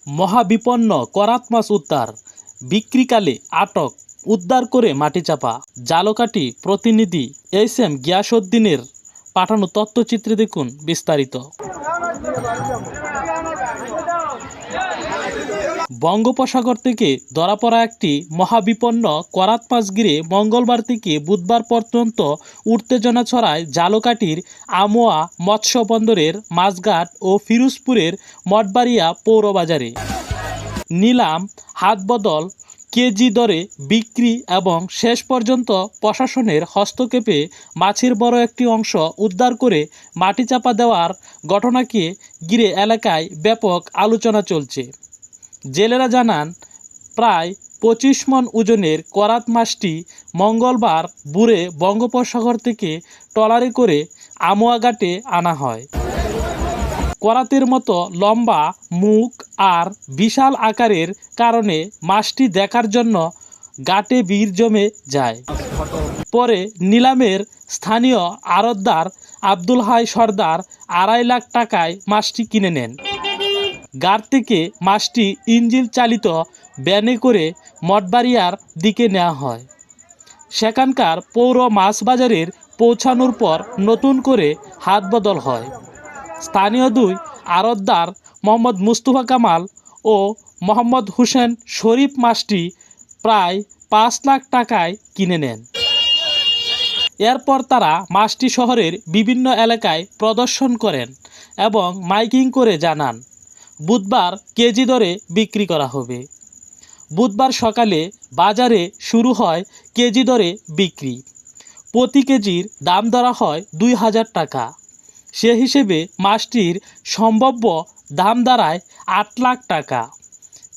মহাবিপন্ন করাত মাছ উদ্ধার, বিক্রিকালে আটক, উদ্ধার করে মাটিচাপা। ঝালকাঠি প্রতিনিধি এস.এম. গিয়াসউদ্দিনের পাঠানো তথ্যচিত্রে দেখুন বিস্তারিত। বঙ্গোপসাগর থেকে ধরা পড়া একটি মহাবিপন্ন করাত মাছ ঘিরে মঙ্গলবার থেকে বুধবার পর্যন্ত উত্তেজনা ছড়ায় ঝালকাঠির আমোয়া মৎস্য বন্দরের মাছঘাট ও ফিরোজপুরের মঠবাড়িয়া পৌরবাজারে। নিলাম, হাতবদল, কেজি দরে বিক্রি এবং শেষ পর্যন্ত প্রশাসনের হস্তক্ষেপে মাছের বড় একটি অংশ উদ্ধার করে মাটিচাপা দেওয়ার ঘটনাকে ঘিরে এলাকায় ব্যাপক আলোচনা চলছে। জেলেরা জানান, প্রায় 25 মণ ওজনের করাত মাছটি মঙ্গলবার ভোরে বঙ্গোপসাগর থেকে ট্রলারে করে আমোয়া ঘাটে আনা হয়। করাতের মতো লম্বা মুখ আর বিশাল আকারের কারণে মাছটি দেখার জন্য ঘাটে ভিড় জমে যায়। পরে নিলামের স্থানীয় আড়তদার আব্দুল হাই সর্দার 2.5 লাখ টাকায় মাছটি কিনে নেন। ঘাট থেকে মাছটি ইঞ্জিন চালিত ভ্যানে করে মঠবাড়িয়ার দিকে নেওয়া হয়। সেখানকার পৌর মাছ বাজারের পৌঁছানোর পর নতুন করে হাত বদল হয়। স্থানীয় দুই আড়তদার মোহাম্মদ মুস্তফা কামাল ও মোহাম্মদ হোসেন শরীফ মাছটি প্রায় 5 লাখ টাকায় কিনে নেন। এরপর তারা মাছটি শহরের বিভিন্ন এলাকায় প্রদর্শন করেন এবং মাইকিং করে জানান, বুধবার কেজি দরে বিক্রি করা হবে। বুধবার সকালে বাজারে শুরু হয় কেজি দরে বিক্রি। প্রতি কেজির দাম ধরা হয় 2000 টাকা। সে হিসেবে মাছটির সম্ভাব্য দাম দাঁড়ায় 8 লাখ টাকা।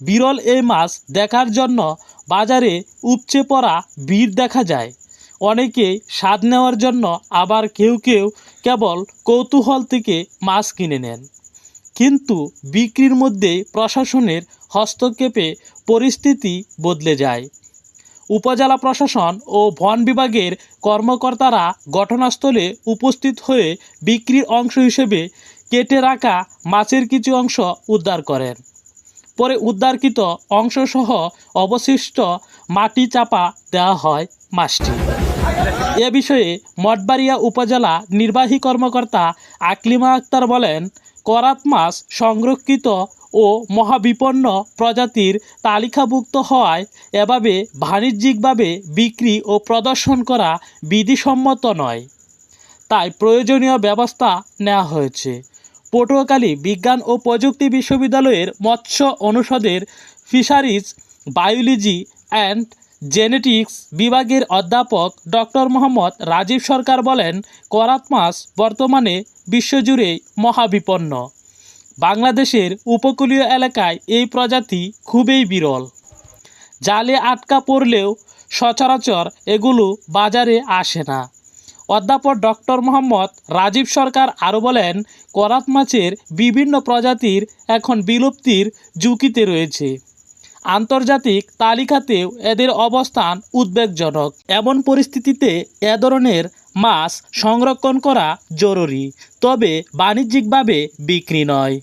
বিরল এই মাছ দেখার জন্য বাজারে উপচে পড়া ভিড় দেখা যায়। অনেকেই স্বাদ নেওয়ার জন্য, আবার কেউ কেউ কেবল কৌতূহল থেকে মাছ কিনে নেন। কিন্তু বিক্রির মধ্যেই প্রশাসনের হস্তক্ষেপে পরিস্থিতি বদলে যায়। উপজেলা প্রশাসন ও বন বিভাগের কর্মকর্তারা ঘটনাস্থলে উপস্থিত হয়ে বিক্রির অংশ হিসেবে কেটে রাখা মাছের কিছু অংশ উদ্ধার করেন। পরে উদ্ধারকৃত অংশসহ অবশিষ্ট মাটি চাপা দেওয়া হয় মাছটি। এ বিষয়ে মঠবাড়িয়া উপজেলা নির্বাহী কর্মকর্তা আকলিমা আক্তার বলেন, করাত মাছ সংরক্ষিত ও মহাবিপন্ন প্রজাতির তালিকাভুক্ত হওয়ায় এভাবে বাণিজ্যিকভাবে বিক্রি ও প্রদর্শন করা বিধিসম্মত নয়। তাই প্রয়োজনীয় ব্যবস্থা নেওয়া হয়েছে। পটুয়াখালী বিজ্ঞান ও প্রযুক্তি বিশ্ববিদ্যালয়ের মৎস্য অনুষদের ফিশারিজ বায়োলজি অ্যান্ড জেনেটিক্স বিভাগের অধ্যাপক ডক্টর মোহাম্মদ রাজীব সরকার বলেন, করাত মাছ বর্তমানে বিশ্বজুড়েই মহাবিপন্ন। বাংলাদেশের উপকূলীয় এলাকায় এই প্রজাতি খুবই বিরল। জালে আটকা পড়লেও সচরাচর এগুলো বাজারে আসে না। অধ্যাপক ডক্টর মোহাম্মদ রাজীব সরকার আরও বলেন, করাত মাছের বিভিন্ন প্রজাতির এখন বিলুপ্তির ঝুঁকিতে রয়েছে। আন্তর্জাতিক তালিকাতেও এদের অবস্থান উদ্বেগজনক। এমন পরিস্থিতিতে এ ধরনের মাছ সংরক্ষণ করা জরুরি, তবে বাণিজ্যিকভাবে বিক্রি নয়।